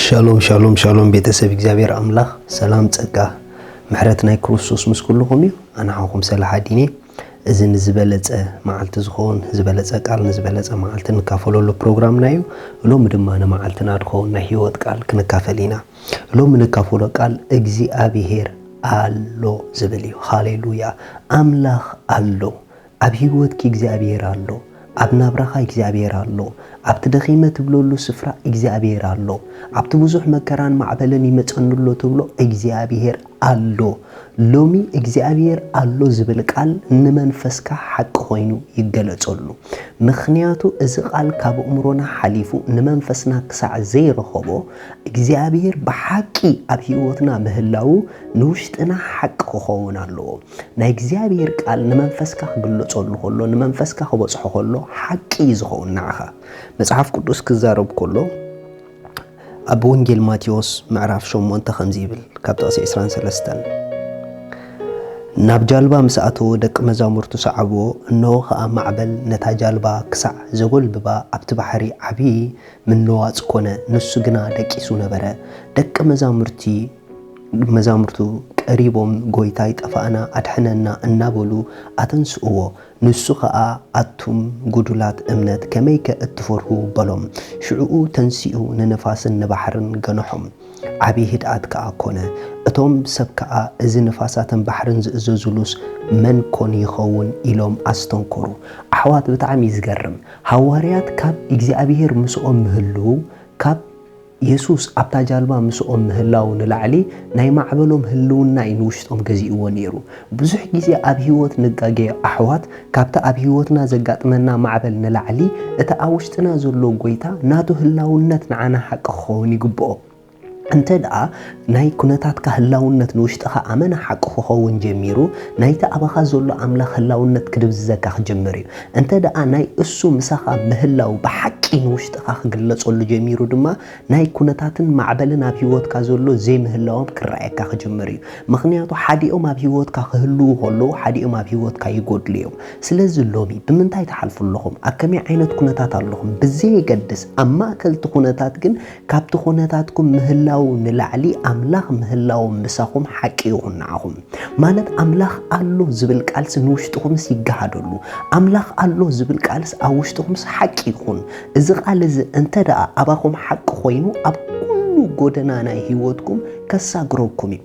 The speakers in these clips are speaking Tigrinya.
ሻሎም ሻሎም ሻሎም ቤተሰብ እግዚአብሔር አምላክ ሰላም ጸጋ ምሕረት ናይ ክርስቶስ ምስ ኩልኩም እዩ አና ሓኹም ሰልሓዲን እዝን ዝበለጸ መዓልቲ ዝኾን ዝበለጸ ቃል ዝበለጸ መዓልቲ ንካፈለሉ ፕሮግራም ናዩ ሎም ድማ መዓልትና ድኾን ናይ ህይወት ቃል ክንካፈሊና ሎም ንካፈሎ ቃል እግዚኣብሄር አሎ ዝብል እዩ ሃሌሉያ አምላክ አሎ ኣብ ህይወትኪ እግዚአብሔር አሎ ኣብ ናብራኻ እግዚአብሔር አሎ ኣብቲ ደኺመ ትብለሉ ስፍራ እግዚአብሔር አሎ ኣብቲ ብዙሕ መከራን ማዕበልን ይመጸንሎ ትብሎ እግዚአብሔር አሎ ሎሚ እግዚአብሔር አሎ ዝብል ቃል ንመንፈስካ ሓቂ ኮይኑ ይገለጸሉ ምኽንያቱ እዚ ቃል ካብ እምሮና ሓሊፉ ንመንፈስና ክሳዕ ዘይረኸቦ እግዚአብሔር ብሓቂ ኣብ ህይወትና ምህላው ንውሽጥና ሓቂ ክኸውን ኣለዎ ናይ እግዚአብሔር ቃል ንመንፈስካ ክግለጸሉ ከሎ ንመንፈስካ ክበጽሖ ከሎ ሓቂ ዝኸውን ናኻ መጽሓፍ ቅዱስ ክዛረብ ከሎ ኣብ ወንጌል ማቴዎስ ምዕራፍ 8 ከምዚ ይብል ካብ ጥቕሲ 23 ናብ ጃልባ ምስኣተው ደቂ መዛሙርቱ ሰዓብዎ እነሆ ኸኣ ማዕበል ነታ ጃልባ ክሳዕ ዘጎልብባ ኣብቲ ባሕሪ ዓብዪ ምንዋጽ ኮነ ንሱ ግና ደቂሱ ነበረ ደቂ መዛሙርቱ ቀሪቦም ጎይታ ይጠፋእና ኣድሕነና እናበሉ ኣተንስእዎ ንሱ ኸኣ ኣቱም ጉዱላት እምነት ከመይከ እትፈርሁ በሎም ሽዑኡ ተንሲኡ ንነፋስን ንባሕርን ገነሖም ዓብዪ ህድኣት ከኣ ኮነ እቶም ሰብ ከኣ እዚ ነፋሳትን ባሕርን ዝእዘዙሉስ መን ኮን ይኸውን ኢሎም ኣስተንከሩ ኣሕዋት ብጣዕሚ ዝገርም ሃዋርያት ካብ እግዚአብሔር ምስኦም ምህልው ካብ ኢየሱስ ኣብታ ጃልባ ምስኦም ምህላው ንላዕሊ ናይ ማዕበሎም ህልውና ይንውሽጦም ገዚእዎ ነይሩ ብዙሕ ግዜ ኣብ ህይወት ንጋገ ኣሕዋት ካብታ ኣብ ህይወትና ዘጋጥመና ማዕበል ንላዕሊ እቲ ኣብ ውሽጥና ዘሎ ጎይታ ናቱ ህላውነት ንዓና ሓቂ ክኸውን ይግብኦ እንተ ደኣ ናይ ኩነታትካ ህላውነት ንውሽጥኻ ኣመና ሓቂ ክኸውን ጀሚሩ ናይቲ ኣባኻ ዘሎ ኣምላኽ ህላውነት ክድብዝዘካ ክጅምር እዩ እንተ ደኣ ናይ እሱ ምሳኻ ምህላው ብሓቂ ንውሽጥኻ ክግለጸሉ ጀሚሩ ድማ ናይ ኩነታትን ማዕበልን ኣብ ህይወትካ ዘሎ ዘይምህላዎም ክረኣየካ ክጅምር እዩ ምኽንያቱ ሓዲኦም ኣብ ህይወትካ ክህልው ከለዉ ሓዲኦም ኣብ ህይወትካ ይጎድሉ እዮም ስለዚ ሎሚ ብምንታይ ተሓልፉ ኣለኹም ኣብ ከመይ ዓይነት ኩነታት ኣለኹም ብዘይገድስ ኣብ ማእከልቲ ኩነታት ግን ካብቲ ኩነታትኩም ምህላው ንላዕሊ ኣምላኽ ምህላው ምሳኹም ሓቂ ይኹን ንዓኹም ማለት ኣምላኽ ኣሎ ዝብል ቃልስ ንውሽጥኹምስ ይገሃደሉ ኣምላኽ ኣሎ ዝብል ቃልስ ኣብ ውሽጥኹምስ ሓቂ ይኹን እዚ ቃል እዚ እንተ ደኣ ኣባኹም ሓቂ ኮይኑ ኣብ ኩሉ ጎደና ናይ ህይወትኩም ከሳግረኩም እዩ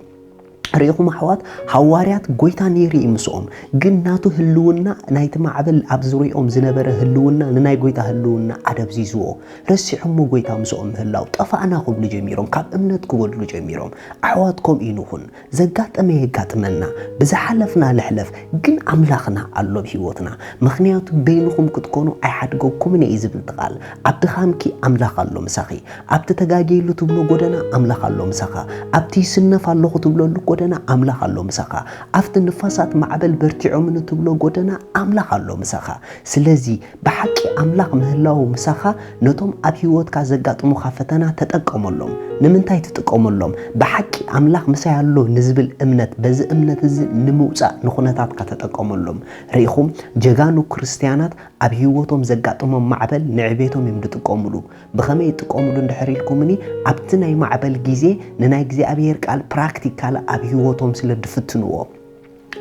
ርኢኹም ኣሕዋት ሃዋርያት ጎይታ ነይሩ ምስኦም ግን ናቱ ህልውና ናይቲ ማዕበል ኣብ ዙርያኦም ዝነበረ ህልውና ንናይ ጎይታ ህልውና ኣደብዚዝዎ ረሲዖም ጎይታ ምስኦም ምህላው ጠፋእና ክብሉ ጀሚሮም ካብ እምነት ክወድሉ ጀሚሮም ኣሕዋት ከምኡ ይኹን ዘጋጠመ የጋጥመና ብዝሓለፍና ልሕለፍ ግን ኣምላኽና ኣሎ ብሂወትና ምኽንያቱ በይንኹም ክትኮኑ ኣይሓድገኩምን እዩ ዝብል ቃል ኣብ ድኻምኪ ኣምላኽ ኣሎ ምሳኺ ኣብቲ ተጋጊሉ ትብሎ ጎደና ኣምላኽ ኣሎ ምሳኻ ኣብቲ ይስነፍ ኣለኹ ትብለሉ ጎደና ኣምላኽ ኣሎ ምሳኻ ኣብቲ ንፋሳት ማዕበል በርቲዖም ንትብሎ ጎደና ኣምላኽ ኣሎ ምሳኻ ስለዚ ብሓቂ ኣምላኽ ምህላው ምሳኻ ነቶም ኣብ ህይወትካ ዘጋጥሙኻ ፈተና ተጠቀመሎም ንምንታይ ትጥቀመሎም ብሓቂ ኣምላኽ ምሳይ ኣሎ ንዝብል እምነት በዚ እምነት እዚ ንምውፃእ ንኹነታትካ ተጠቀመሎም ርኢኹም ጀጋኑ ክርስቲያናት ኣብ ህይወቶም ዘጋጥሞም ማዕበል ንዕቤቶም እዮም ዝጥቀምሉ ብኸመይ ይጥቀምሉ እንድሕር ኢልኩምኒ ኣብቲ ናይ ማዕበል ግዜ ንናይ እግዚኣብሄር ቃል ፕራክቲካል ኣብ ህይወቶም ስለ ድፍትንዎ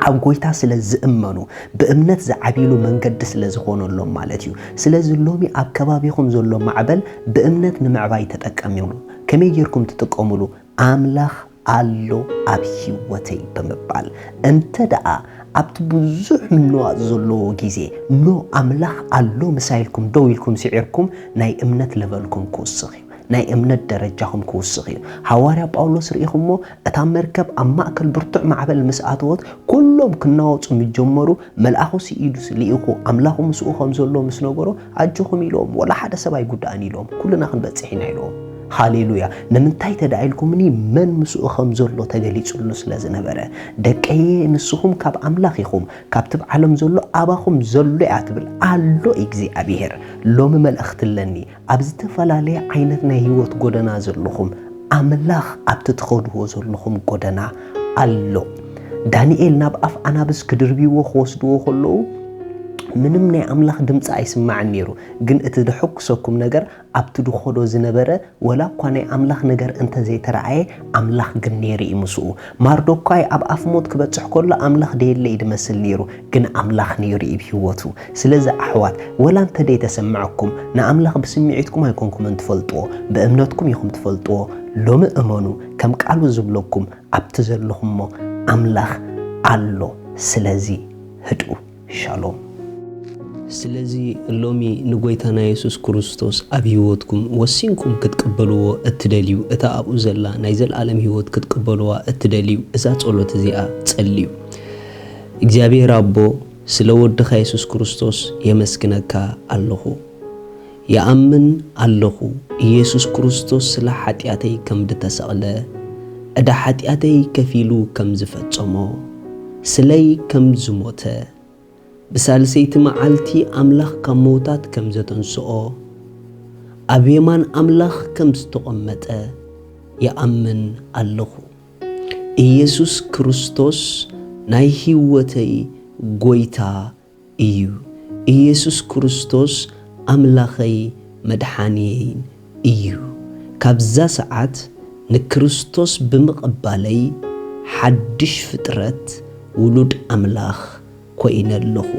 ኣብ ጎይታ ስለ ዝእመኑ ብእምነት ዝዓቢሉ መንገዲ ስለ ዝኾነሎም ማለት እዩ ስለዚ ሎሚ ኣብ ከባቢኹም ዘሎ ማዕበል ብእምነት ንምዕባይ ተጠቀምሉ ከመይ ጌርኩም ትጥቀምሉ ኣምላኽ ኣሎ ኣብ ህይወተይ ብምባል እንተ ደኣ ኣብቲ ብዙሕ ምንዋጽ ዘለዎ ግዜ ኖ ኣምላኽ ኣሎ ምሳይልኩም ደው ኢልኩም ሲዒርኩም ናይ እምነት ለቨልኩም ክውስኽ እዩ ናይ እምነት ደረጃኹም ክውስኽ እዩ ሃዋርያ ጳውሎስ ርኢኹሞ እታ መርከብ ኣብ ማእከል ብርቱዕ ማዕበል ምስኣተወት ኩሎም ክናወጹ ምጀመሩ መልኣኹ ሲኢዱስ ልኢኹ ኣምላኹ ምስኡ ከም ዘሎ ምስ ነገሮ ኣጅኹም ኢሎም ወላ ሓደ ሰብ ኣይጉዳእን ኢሎም ኩልና ክንበጽሕ ኢና ኢሎም ሃሌሉያ ንምንታይ ተዳኢልኩምኒ መን ምስኡ ከም ዘሎ ተገሊጹሉ ስለ ዝነበረ ደቀየ ንስኹም ካብ ኣምላኽ ኢኹም ካብቲ ዓለም ዘሎ ኣባኹም ዘሎ እያ ትብል ኣሎ እግዚኣብሄር ሎሚ መልእኽቲ ኣለኒ ኣብ ዝተፈላለየ ዓይነት ናይ ህይወት ጎደና ዘለኹም ኣምላኽ ኣብቲ ትኸድዎ ዘለኹም ጎደና ኣሎ ዳንኤል ናብ ኣፍ ኣናብስ ክድርብይዎ ክወስድዎ ከለዉ ምንም ናይ ኣምላኽ ድምፂ ኣይስማዕን ነይሩ ግን እቲ ድሕኩሰኩም ነገር ኣብቲ ድኾዶ ዝነበረ ወላ እኳ ናይ ኣምላኽ ነገር እንተዘይተረኣየ ኣምላኽ ግን ነይሩ ይምስኡ ማርዶኳይ ኣብ ኣፍ ሞት ክበፅሕ ከሎ ኣምላኽ ደየለ ይድመስል ነይሩ ግን ኣምላኽ ነይሩ ብሂወቱ ስለዚ ኣሕዋት ወላ እንተደይተሰምዐኩም ንኣምላኽ ብስምዒትኩም ኣይኮንኩምን ትፈልጥዎ ብእምነትኩም ኢኹም ትፈልጥዎ ሎሚ እመኑ ከም ቃሉ ዝብለኩም ኣብቲ ዘለኹሞ ኣምላኽ ኣሎ ስለዚ ህዱ ሻሎም ስለዚ ሎሚ ንጎይታና ኢየሱስ ክርስቶስ ኣብ ህይወትኩም ወሲንኩም ክትቀበልዎ እትደልዩ እታ ኣብኡ ዘላ ናይ ዘለዓለም ህይወት ክትቀበልዋ እትደልዩ እዛ ጸሎት እዚኣ ጸልዩ እግዚኣብሄር ኣቦ ስለ ወድኻ ኢየሱስ ክርስቶስ የመስግነካ ኣለኹ يأمن الله ኢየሱስ ክርስቶስ ስለ ኃጢአተይ ከም ድተሰቕለ እዳ ኃጢአተይ ከፊሉ ከም ዝፈጸሞ ስለይ ከም ዝሞተ بسالسيت معلتي أملاخ كموتات كم زتنسؤ أبيمان أملاخ كم استقمت يأمن الله إيسوس كريستوس ناي هيوتي غويتا إيو إيسوس كريستوس أملاخي مدحانيين إيو كابزا ساعات نكريستوس بمقبالي حدش فترت ولود أملاخ كوين الله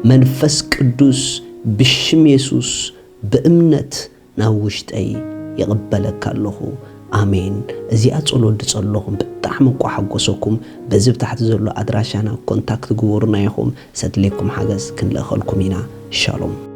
منفس قدوس بشم يسوس بأمنت ناوشت أي يقبلك الله آمين زي أتصلوا لتصلوهم بتحمقوا حقوسكم بزيب تحت زلوا أدراشانا كونتاكت جورنا يخوم سدليكم حاجز كن لأخلكم هنا شالوم